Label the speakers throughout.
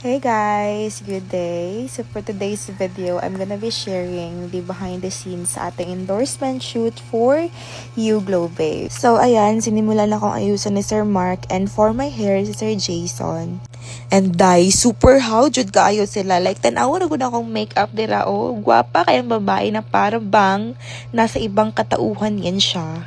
Speaker 1: Hey guys! Good day! So for today's video, I'm gonna be sharing the behind the scenes sa ating endorsement shoot for You Glow Babe. So ayan, sinimulan akong ayusan ni Sir Mark, and for my hair, si Sir Jason. And dai, super how jud kaayo sila. Like, tanawa na gud akong makeup dira. Oh, gwapa kayang babae na para bang nasa ibang katauhan yan siya.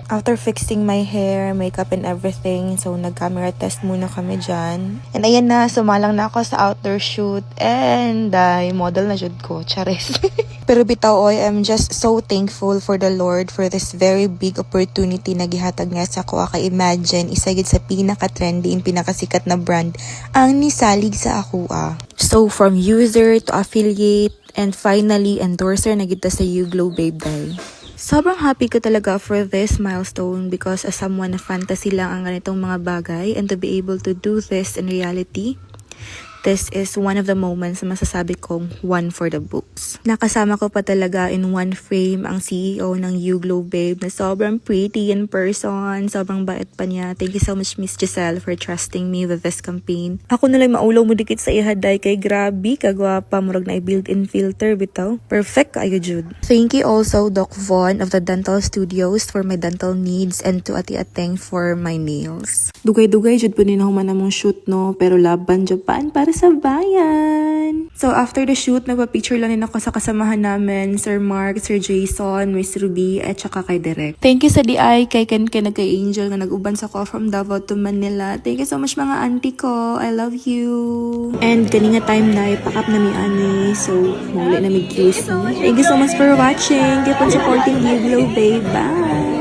Speaker 1: After fixing my hair, makeup and everything, so nag-camera test muna kami dyan. And ayan na, sumalang na ako sa outdoor shoot. And model na jud ko, chares. Pero bitaw oy, I'm just so thankful for the Lord for this very big opportunity na gihatag nga sa ako. Imagine, isa gid sa pinaka-trendy and pinakasikat na brand ang nisalig sa ako. So from user to affiliate and finally endorser na kita sa You Glow Babe Day. Sobrang happy ko talaga for this milestone because as someone na fantasy lang ang ganitong mga bagay, and to be able to do this in reality, this is one of the moments na masasabi kong one for the books. Nakasama ko pa talaga in one frame ang CEO ng You Glow Babe na sobrang pretty in person, sobrang bait pa niya. Thank you so much, Miss Giselle, for trusting me with this campaign. Ako na lang maulaw mo dikit sa ihaday kay grabe, kagwapa, murag na i-built-in filter bitaw. Perfect kayo, Jude. Thank you also, Doc Von of the Dental Studios for my dental needs, and to Ati Ateng for my nails. Dugay-dugay, Jude po din ako man namong shoot, no? Pero laban, Japan, para sa bayan. So after the shoot, nagpa-picture lang din ako sa kasamahan namin, Sir Mark, Sir Jason, Miss Ruby, at saka kay Direk. Thank you sa DI, kay Ken, kay Angel, na nag-uban sa ko from Davao to Manila. Thank you so much mga auntie ko. I love you. And ganinga time na, ipack up na mi ani. So, muli na mi kiss. Thank you so much for watching. Keep on supporting You Glow Babe. Bye!